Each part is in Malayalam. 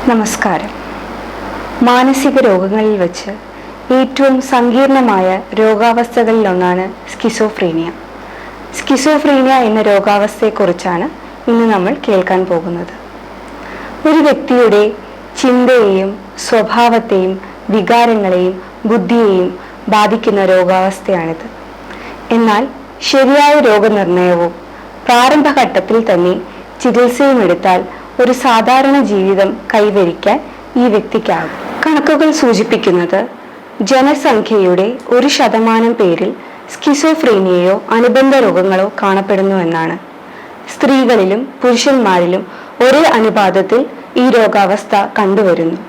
നമസ്കാരം. മാനസിക രോഗങ്ങളിൽ വെച്ച് ഏറ്റവും സങ്കീർണമായ രോഗാവസ്ഥകളിലൊന്നാണ് സ്കിസോഫ്രീനിയ. സ്കിസോഫ്രീനിയ എന്ന രോഗാവസ്ഥയെക്കുറിച്ചാണ് ഇന്ന് നമ്മൾ കേൾക്കാൻ പോകുന്നത്. ഒരു വ്യക്തിയുടെ ചിന്തയെയും സ്വഭാവത്തെയും വികാരങ്ങളെയും ബുദ്ധിയെയും ബാധിക്കുന്ന രോഗാവസ്ഥയാണിത്. എന്നാൽ ശരിയായ രോഗനിർണയവും പ്രാരംഭഘട്ടത്തിൽ തന്നെ ചികിത്സയും എടുത്താൽ ഒരു സാധാരണ ജീവിതം കൈവരിക്കാൻ ഈ വ്യക്തിക്കാകും. കണക്കുകൾ സൂചിപ്പിക്കുന്നത് ജനസംഖ്യയുടെ 1% പേരിൽ സ്കിസോഫ്രീനിയയോ അനുബന്ധ രോഗങ്ങളോ കാണപ്പെടുന്നു എന്നാണ്. സ്ത്രീകളിലും പുരുഷന്മാരിലും ഒരേ അനുപാതത്തിൽ ഈ രോഗാവസ്ഥ കണ്ടുവരുന്നു.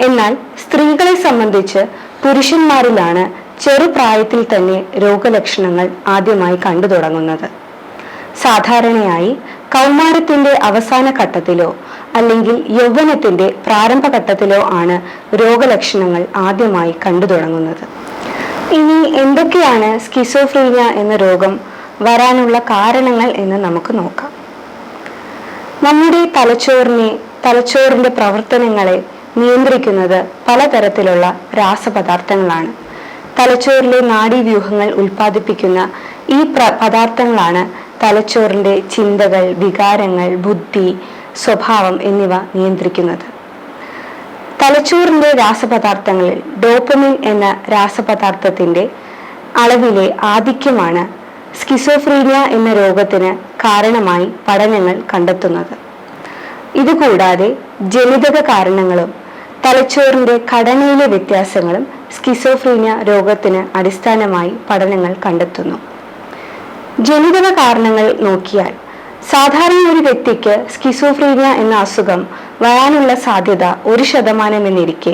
എന്നാൽ സ്ത്രീകളെ സംബന്ധിച്ച് പുരുഷന്മാരിലാണ് ചെറുപ്രായത്തിൽ തന്നെ രോഗലക്ഷണങ്ങൾ ആദ്യമായി കണ്ടു തുടങ്ങുന്നത്. സാധാരണയായി കൗമാരത്തിന്റെ അവസാന ഘട്ടത്തിലോ അല്ലെങ്കിൽ യൗവനത്തിന്റെ പ്രാരംഭഘട്ടത്തിലോ ആണ് രോഗലക്ഷണങ്ങൾ ആദ്യമായി കണ്ടു തുടങ്ങുന്നത്. ഇനി എന്തൊക്കെയാണ് സ്കിസോഫ്രീനിയ എന്ന രോഗം വരാനുള്ള കാരണങ്ങൾ എന്ന് നമുക്ക് നോക്കാം. നമ്മുടെ തലച്ചോറിന്റെ പ്രവർത്തനങ്ങളെ നിയന്ത്രിക്കുന്നത് പലതരത്തിലുള്ള രാസപദാർത്ഥങ്ങളാണ്. തലച്ചോറിലെ നാഡീവ്യൂഹങ്ങൾ ഉൽപ്പാദിപ്പിക്കുന്ന ഈ പദാർത്ഥങ്ങളാണ് തലച്ചോറിന്റെ ചിന്തകൾ, വികാരങ്ങൾ, ബുദ്ധി, സ്വഭാവം എന്നിവ നിയന്ത്രിക്കുന്നത്. തലച്ചോറിന്റെ രാസപദാർത്ഥങ്ങളിൽ ഡോപ്പമിൻ എന്ന രാസപദാർത്ഥത്തിന്റെ അളവിലെ ആധിക്യമാണ് സ്കിസോഫ്രീനിയ എന്ന രോഗത്തിന് കാരണമായി പഠനങ്ങൾ കണ്ടെത്തുന്നത്. ഇതുകൂടാതെ ജനിതക കാരണങ്ങളും തലച്ചോറിന്റെ ഘടനയിലെ വ്യത്യാസങ്ങളും സ്കിസോഫ്രീനിയ രോഗത്തിന് അടിസ്ഥാനമായി പഠനങ്ങൾ കണ്ടെത്തുന്നു. ജനിതക കാരണങ്ങൾ നോക്കിയാൽ സാധാരണ ഒരു വ്യക്തിക്ക് സ്കിസോഫ്രീനിയ എന്ന അസുഖം വരാനുള്ള സാധ്യത 1% എന്നിരിക്കെ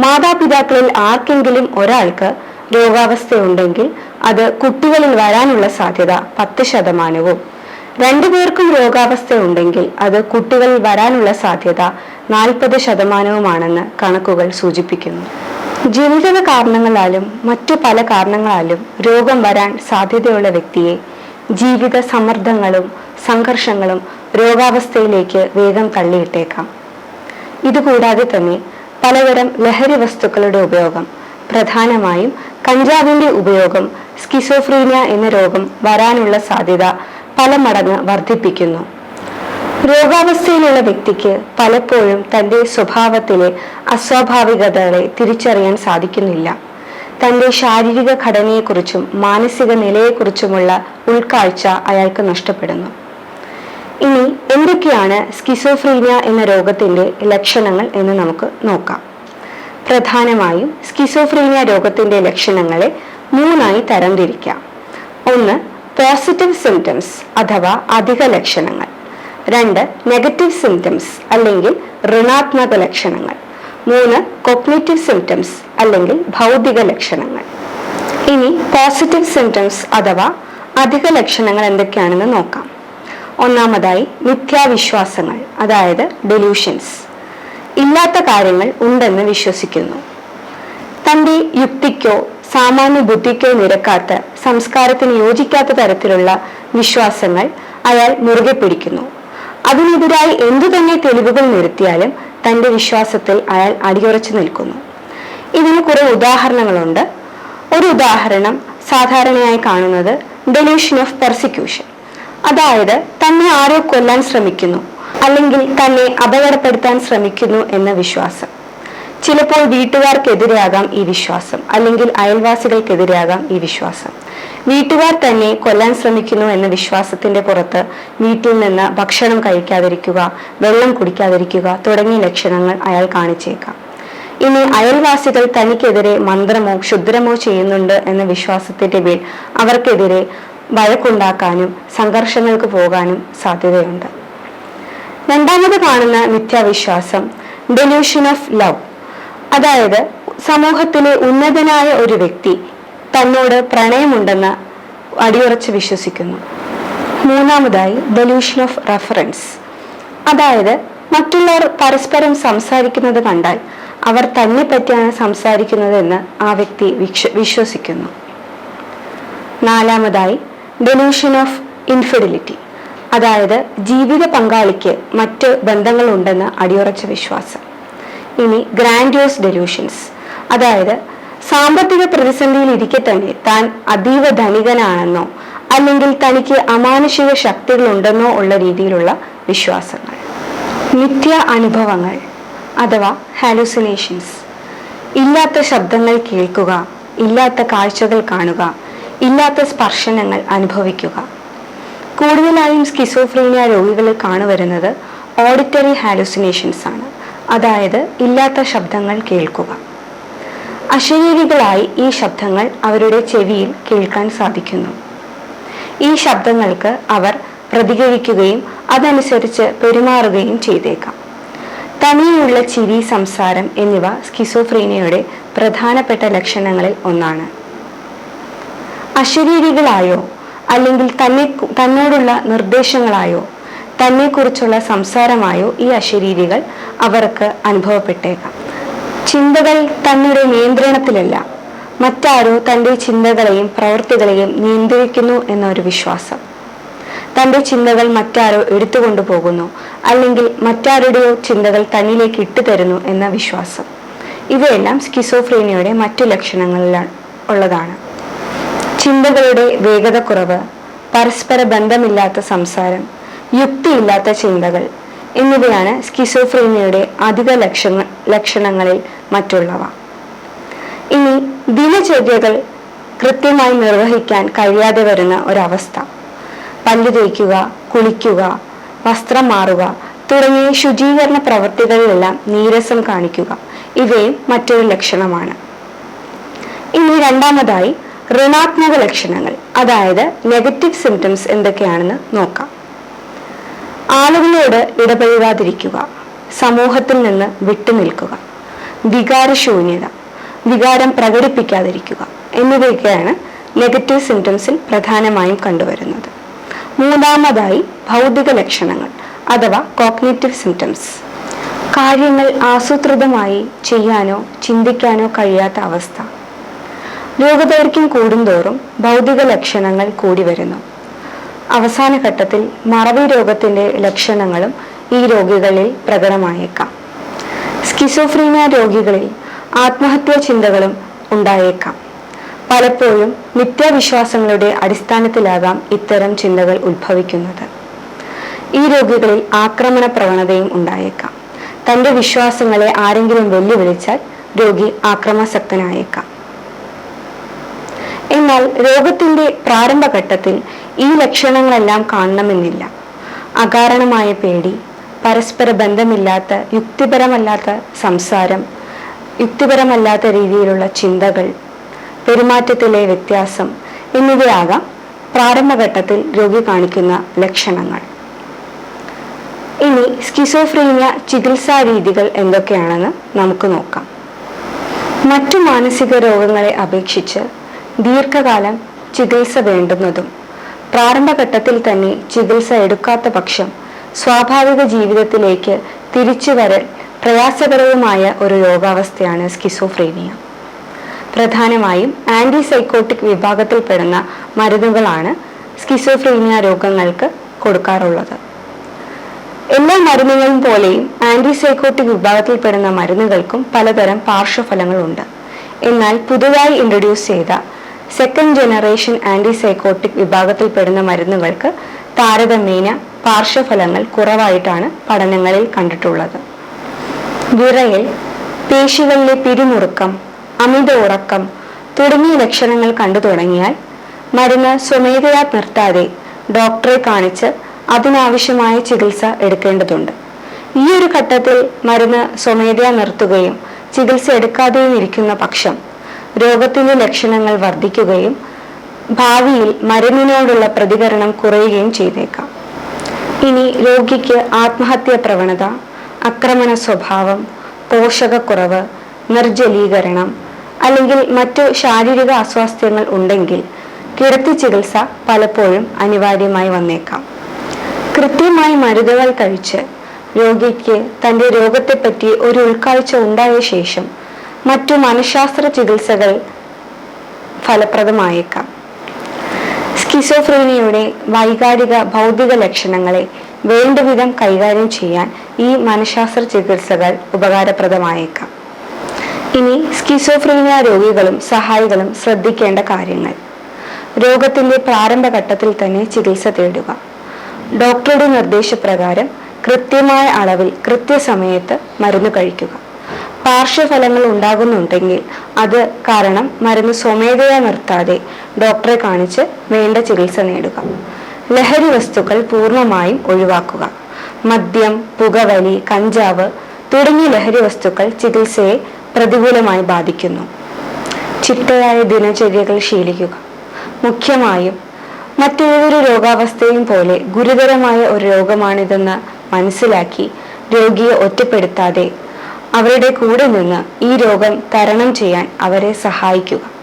മാതാപിതാക്കളിൽ ആർക്കെങ്കിലും ഒരാൾക്ക് രോഗാവസ്ഥയുണ്ടെങ്കിൽ അത് കുട്ടികളിൽ വരാനുള്ള സാധ്യത 10%വും 2 പേർക്കും രോഗാവസ്ഥയുണ്ടെങ്കിൽ അത് കുട്ടികളിൽ വരാനുള്ള സാധ്യത 40%വുമാണെന്ന് കണക്കുകൾ സൂചിപ്പിക്കുന്നു. ജനിതക കാരണങ്ങളാലും മറ്റു പല കാരണങ്ങളാലും രോഗം വരാൻ സാധ്യതയുള്ള വ്യക്തിയെ ജീവിത സമ്മർദ്ദങ്ങളും സംഘർഷങ്ങളും രോഗാവസ്ഥയിലേക്ക് വേഗം തള്ളിയിട്ടേക്കാം. ഇതുകൂടാതെ തന്നെ പലതരം ലഹരി വസ്തുക്കളുടെ ഉപയോഗം, പ്രധാനമായും കഞ്ചാവിന്റെ ഉപയോഗം സ്കിസോഫ്രീനിയ എന്ന രോഗം വരാനുള്ള സാധ്യത പല മടങ്ങ് വർദ്ധിപ്പിക്കുന്നു. രോഗാവസ്ഥയിലുള്ള വ്യക്തിക്ക് പലപ്പോഴും തൻ്റെ സ്വഭാവത്തിലെ അസ്വാഭാവികതകളെ തിരിച്ചറിയാൻ സാധിക്കുന്നില്ല. തൻ്റെ ശാരീരിക ഘടനയെക്കുറിച്ചും മാനസിക നിലയെക്കുറിച്ചുമുള്ള ഉൾക്കാഴ്ച അയാൾക്ക് നഷ്ടപ്പെടുന്നു. ഇനി എന്തൊക്കെയാണ് സ്കിസോഫ്രീനിയ എന്ന രോഗത്തിന്റെ ലക്ഷണങ്ങൾ എന്ന് നമുക്ക് നോക്കാം. പ്രധാനമായും സ്കിസോഫ്രീനിയ രോഗത്തിന്റെ ലക്ഷണങ്ങളെ 3ആയി തരംതിരിക്കാം. 1. പോസിറ്റീവ് സിംറ്റംസ് അഥവാ അധിക ലക്ഷണങ്ങൾ. 2. നെഗറ്റീവ് സിംറ്റംസ് അല്ലെങ്കിൽ ഋണാത്മക ലക്ഷണങ്ങൾ. 3. കൊഗ്നിറ്റീവ് സിംറ്റംസ് അല്ലെങ്കിൽ ഭൗതിക ലക്ഷണങ്ങൾ. ഇനി പോസിറ്റീവ് സിംറ്റംസ് അഥവാ അധിക ലക്ഷണങ്ങൾ എന്തൊക്കെയാണെന്ന് നോക്കാം. ഒന്നാമതായി മിഥ്യാവിശ്വാസങ്ങൾ, അതായത് ഡെലൂഷൻസ്. ഇല്ലാത്ത കാര്യങ്ങൾ ഉണ്ടെന്ന് വിശ്വസിക്കുന്നു. തൻ്റെ യുക്തിക്കോ സാമാന്യ ബുദ്ധിക്കോ നിരക്കാത്ത, സംസ്കാരത്തിന് യോജിക്കാത്ത തരത്തിലുള്ള വിശ്വാസങ്ങൾ അയാൾ മുറുകെ പിടിക്കുന്നു. അതിനെതിരായി എന്തു തന്നെ തെളിവുകൾ നിരത്തിയാലും തൻ്റെ വിശ്വാസത്തിൽ അയാൾ അടിയുറച്ചു നിൽക്കുന്നു. ഇതിന് കുറെ ഉദാഹരണങ്ങളുണ്ട്. ഒരു ഉദാഹരണം സാധാരണയായി കാണുന്നത് ഡെലൂഷൻ ഓഫ് പെർസിക്യൂഷൻ, അതായത് തന്നെ ആരോ കൊല്ലാൻ ശ്രമിക്കുന്നു അല്ലെങ്കിൽ തന്നെ അപകടപ്പെടുത്താൻ ശ്രമിക്കുന്നു എന്ന വിശ്വാസം. ചിലപ്പോൾ വീട്ടുകാർക്കെതിരെയാകാം ഈ വിശ്വാസം, അല്ലെങ്കിൽ അയൽവാസികൾക്കെതിരെയാകാം ഈ വിശ്വാസം. വീട്ടുകാർ തന്നെ കൊല്ലാൻ ശ്രമിക്കുന്നു എന്ന വിശ്വാസത്തിന്റെ പുറത്ത് വീട്ടിൽ നിന്ന് ഭക്ഷണം കഴിക്കാതിരിക്കുക, വെള്ളം കുടിക്കാതിരിക്കുക തുടങ്ങിയ ലക്ഷണങ്ങൾ അയാൾ കാണിച്ചേക്കാം. ഇനി അയൽവാസികൾ തനിക്കെതിരെ മന്ത്രമോ ക്ഷുദ്രമോ ചെയ്യുന്നുണ്ട് എന്ന വിശ്വാസത്തിന്റെ പേരിൽ അവർക്കെതിരെ വഴക്കുണ്ടാക്കാനും സംഘർഷങ്ങൾക്ക് പോകാനും സാധ്യതയുണ്ട്. രണ്ടാമത് കാണുന്ന മിഥ്യാവിശ്വാസം ഡെലൂഷൻ ഓഫ് ലവ്, അതായത് സമൂഹത്തിലെ ഉന്നതനായ ഒരു വ്യക്തി തന്നോട് പ്രണയമുണ്ടെന്ന് അടിയുറച്ച് വിശ്വസിക്കുന്നു. മൂന്നാമതായി ഡെലൂഷൻ ഓഫ് റെഫറൻസ്, അതായത് മറ്റുള്ളവർ പരസ്പരം സംസാരിക്കുന്നത് കണ്ടാൽ അവർ തന്നെ പറ്റിയാണ് സംസാരിക്കുന്നതെന്ന് ആ വ്യക്തി വിശ്വസിക്കുന്നു. നാലാമതായി ഡെലൂഷൻ ഓഫ് ഇൻഫിഡിലിറ്റി, അതായത് ജീവിത പങ്കാളിക്ക് മറ്റ് ബന്ധങ്ങളുണ്ടെന്ന് അടിയുറച്ച വിശ്വാസം. ഇനി ഗ്രാൻഡ്യോസ് ഡെലൂഷൻസ്, അതായത് സാമ്പത്തിക പ്രതിസന്ധിയിൽ ഇരിക്കെ തന്നെ താൻ അതീവ ധനികനാണെന്നോ അല്ലെങ്കിൽ തനിക്ക് അമാനുഷിക ശക്തികളുണ്ടെന്നോ ഉള്ള രീതിയിലുള്ള വിശ്വാസങ്ങൾ. നിത്യ അനുഭവങ്ങൾ അഥവാ ഹാലൂസിനേഷൻസ്, ഇല്ലാത്ത ശബ്ദങ്ങൾ കേൾക്കുക, ഇല്ലാത്ത കാഴ്ചകൾ കാണുക, ഇല്ലാത്ത സ്പർശനങ്ങൾ അനുഭവിക്കുക. കൂടുതലായും സ്കിസോഫ്രീനിയ രോഗികളിൽ കാണുവരുന്നത് ഓഡിറ്ററി ഹാലൂസിനേഷൻസ് ആണ്, അതായത് ഇല്ലാത്ത ശബ്ദങ്ങൾ കേൾക്കുക. അശരീരികളായി ഈ ശബ്ദങ്ങൾ അവരുടെ ചെവിയിൽ കേൾക്കാൻ സാധിക്കുന്നു. ഈ ശബ്ദങ്ങൾക്ക് അവർ പ്രതികരിക്കുകയും അതനുസരിച്ച് പെരുമാറുകയും ചെയ്തേക്കാം. തനിയുള്ള ചിരി, സംസാരം എന്നിവ സ്കിസോഫ്രീനിയയുടെ പ്രധാനപ്പെട്ട ലക്ഷണങ്ങളിൽ ഒന്നാണ്. അശരീരികളായോ അല്ലെങ്കിൽ തന്നോടുള്ള നിർദ്ദേശങ്ങളായോ തന്നെക്കുറിച്ചുള്ള സംസാരമായോ ഈ അശരീരികൾ അവർക്ക് അനുഭവപ്പെട്ടേക്കാം. ചിന്തകൾ തങ്ങളുടെ നിയന്ത്രണത്തിലല്ല, മറ്റാരോ തൻ്റെ ചിന്തകളെയും പ്രവൃത്തികളെയും നിയന്ത്രിക്കുന്നു എന്നൊരു വിശ്വാസം. തൻ്റെ ചിന്തകൾ മറ്റാരോ എടുത്തുകൊണ്ടു പോകുന്നു അല്ലെങ്കിൽ മറ്റാരുടെയോ ചിന്തകൾ തന്നിലേക്ക് ഇട്ടുതരുന്നു എന്ന വിശ്വാസം. ഇവയെല്ലാം സ്കിസോഫ്രീനിയയുടെ മറ്റു ലക്ഷണങ്ങളിൽ ഉള്ളതാണ്. ചിന്തകളുടെ വേഗതക്കുറവ്, പരസ്പര ബന്ധമില്ലാത്ത സംസാരം, യുക്തിയില്ലാത്ത ചിന്തകൾ എന്നിവയാണ് സ്കിസോഫ്രീനിയയുടെ അധിക ലക്ഷണങ്ങളിൽ മറ്റുള്ളവ. ഇനി ദിനചര്യകൾ കൃത്യമായി നിർവഹിക്കാൻ കഴിയാതെ വരുന്ന ഒരവസ്ഥ, പല്ല് തേക്കുക, കുളിക്കുക, വസ്ത്രം മാറുക തുടങ്ങിയ ശുചീകരണ പ്രവൃത്തികളിലെല്ലാം നീരസം കാണിക്കുക, ഇവയും മറ്റൊരു ലക്ഷണമാണ്. ഇനി രണ്ടാമതായി ഋണാത്മക ലക്ഷണങ്ങൾ, അതായത് നെഗറ്റീവ് സിംറ്റംസ് എന്തൊക്കെയാണെന്ന് നോക്കാം. ആളുകളോട് ഇടപഴകാതിരിക്കുക, സമൂഹത്തിൽ നിന്ന് വിട്ടുനിൽക്കുക, വികാരശൂന്യത, വികാരം പ്രകടിപ്പിക്കാതിരിക്കുക എന്നിവയൊക്കെയാണ് നെഗറ്റീവ് സിംറ്റംസിൽ പ്രധാനമായും കണ്ടുവരുന്നത്. മൂന്നാമതായി ഭൗതിക ലക്ഷണങ്ങൾ അഥവാ കോഗ്നിറ്റീവ് സിംറ്റംസ്, കാര്യങ്ങൾ ആസൂത്രിതമായി ചെയ്യാനോ ചിന്തിക്കാനോ കഴിയാത്ത അവസ്ഥ. രോഗദൈർഘ്യം കൂടുന്തോറും ഭൗതിക ലക്ഷണങ്ങൾ കൂടി വരുന്നു. അവസാന ഘട്ടത്തിൽ മറവി രോഗത്തിന്റെ ലക്ഷണങ്ങളും ഈ രോഗികളിൽ പ്രകടമായേക്കാം. സ്കിസോഫ്രീനിയ രോഗികളിൽ ആത്മഹത്യാ ചിന്തകളും ഉണ്ടായേക്കാം. പലപ്പോഴും മിഥ്യാവിശ്വാസങ്ങളുടെ അടിസ്ഥാനത്തിലാകാം ഇത്തരം ചിന്തകൾ ഉത്ഭവിക്കുന്നത്. ഈ രോഗികളിൽ ആക്രമണ പ്രവണതയും ഉണ്ടായേക്കാം. തൻ്റെ വിശ്വാസങ്ങളെ ആരെങ്കിലും വെല്ലുവിളിച്ചാൽ രോഗി ആക്രമാസക്തനായേക്കാം. എന്നാൽ രോഗത്തിന്റെ പ്രാരംഭഘട്ടത്തിൽ ഈ ലക്ഷണങ്ങളെല്ലാം കാണണമെന്നില്ല. അകാരണമായ പേടി, പരസ്പര ബന്ധമില്ലാത്ത യുക്തിപരമല്ലാത്ത സംസാരം, യുക്തിപരമല്ലാത്ത രീതിയിലുള്ള ചിന്തകൾ, പെരുമാറ്റത്തിലെ വ്യത്യാസം എന്നിവയാകാം പ്രാരംഭഘട്ടത്തിൽ രോഗി കാണിക്കുന്ന ലക്ഷണങ്ങൾ. ഇനി സ്കിസോഫ്രീനിയ ചികിത്സാ രീതികൾ എന്തൊക്കെയാണെന്ന് നമുക്ക് നോക്കാം. മറ്റു മാനസിക രോഗങ്ങളെ അപേക്ഷിച്ച് ദീർഘകാലം ചികിത്സ വേണ്ടുന്നതും പ്രാരംഭഘട്ടത്തിൽ തന്നെ ചികിത്സ എടുക്കാത്ത പക്ഷം സ്വാഭാവിക ജീവിതത്തിലേക്ക് തിരിച്ചു വരൽ പ്രയാസകരവുമായ ഒരു രോഗാവസ്ഥയാണ് സ്കിസോഫ്രീനിയ. പ്രധാനമായും ആന്റിസൈക്കോട്ടിക് വിഭാഗത്തിൽപ്പെടുന്ന മരുന്നുകളാണ് സ്കിസോഫ്രീനിയ രോഗങ്ങൾക്ക് കൊടുക്കാറുള്ളത്. എല്ലാ മരുന്നുകളും പോലെയും ആന്റിസൈക്കോട്ടിക് വിഭാഗത്തിൽപ്പെടുന്ന മരുന്നുകൾക്കും പലതരം പാർശ്വഫലങ്ങളുണ്ട്. എന്നാൽ പുതുതായി ഇൻട്രൊഡ്യൂസ് ചെയ്ത സെക്കൻഡ് ജനറേഷൻ ആന്റിസൈക്കോട്ടിക് വിഭാഗത്തിൽപ്പെടുന്ന മരുന്നുകൾക്ക് താരതമ്യേന പാർശ്വഫലങ്ങൾ കുറവായിട്ടാണ് പഠനങ്ങളിൽ കണ്ടിട്ടുള്ളത്. വിറയൽ, പേശികളിലെ പിരിമുറുക്കം, അമിത ഉറക്കം തുടങ്ങിയ ലക്ഷണങ്ങൾ കണ്ടു തുടങ്ങിയാൽ മരുന്ന് സ്വമേധയാ നിർത്താതെ ഡോക്ടറെ കാണിച്ച് അതിനാവശ്യമായ ചികിത്സ എടുക്കേണ്ടതുണ്ട്. ഈ ഒരു ഘട്ടത്തിൽ മരുന്ന് സ്വമേധയാ നിർത്തുകയും ചികിത്സ എടുക്കാതെയും ഇരിക്കുന്ന പക്ഷം രോഗത്തിന്റെ ലക്ഷണങ്ങൾ വർദ്ധിക്കുകയും ഭാവിയിൽ മരുന്നിനോടുള്ള പ്രതികരണം കുറയുകയും ചെയ്തേക്കാം. ഇനി രോഗിക്ക് ആത്മഹത്യാ പ്രവണത, ആക്രമണ സ്വഭാവം, പോഷകക്കുറവ്, നിർജ്ജലീകരണം അല്ലെങ്കിൽ മറ്റു ശാരീരിക അസ്വാസ്ഥ്യങ്ങൾ ഉണ്ടെങ്കിൽ കിടത്തി ചികിത്സ പലപ്പോഴും അനിവാര്യമായി വന്നേക്കാം. കൃത്യമായി മരുന്നുകൾ കഴിച്ച് രോഗിക്ക് തൻ്റെ രോഗത്തെപ്പറ്റി ഒരു ഉൾക്കാഴ്ച ഉണ്ടായ ശേഷം മറ്റു മനഃശാസ്ത്ര ചികിത്സകൾ ഫലപ്രദമായേക്കാം. സ്കിസോഫ്രീനിയയുടെ വൈകാരിക ഭൗതിക ലക്ഷണങ്ങളെ വേണ്ടവിധം കൈകാര്യം ചെയ്യാൻ ഈ മനഃശാസ്ത്ര ചികിത്സകൾ ഉപകാരപ്രദമായേക്കാം. ഇനി സ്കിസോഫ്രീനിയ രോഗികളും സഹായികളും ശ്രദ്ധിക്കേണ്ട കാര്യങ്ങൾ. രോഗത്തിന്റെ പ്രാരംഭഘട്ടത്തിൽ തന്നെ ചികിത്സ തേടുക. ഡോക്ടറുടെ നിർദ്ദേശപ്രകാരം കൃത്യമായ അളവിൽ കൃത്യസമയത്ത് മരുന്ന് കഴിക്കുക. പാർശ്വഫലങ്ങൾ ഉണ്ടാകുന്നുണ്ടെങ്കിൽ അത് കാരണം മരുന്ന് സ്വമേധയാ നിർത്താതെ ഡോക്ടറെ കാണിച്ച് വേണ്ട ചികിത്സ നേടുക. ലഹരി വസ്തുക്കൾ പൂർണ്ണമായും ഒഴിവാക്കുക. മദ്യം, പുകവലി, കഞ്ചാവ് തുടങ്ങിയ ലഹരി വസ്തുക്കൾ ചികിത്സയെ പ്രതികൂലമായി ബാധിക്കുന്നു. ചിട്ടയായ ദിനചര്യകൾ ശീലിക്കുക. മുഖ്യമായും മറ്റേതൊരു രോഗാവസ്ഥയും പോലെ ഗുരുതരമായ ഒരു രോഗമാണിതെന്ന് മനസ്സിലാക്കി രോഗിയെ ഒറ്റപ്പെടുത്താതെ അവരുടെ കൂടെ നിന്ന് ഈ രോഗം തരണം ചെയ്യാൻ അവരെ സഹായിക്കുക.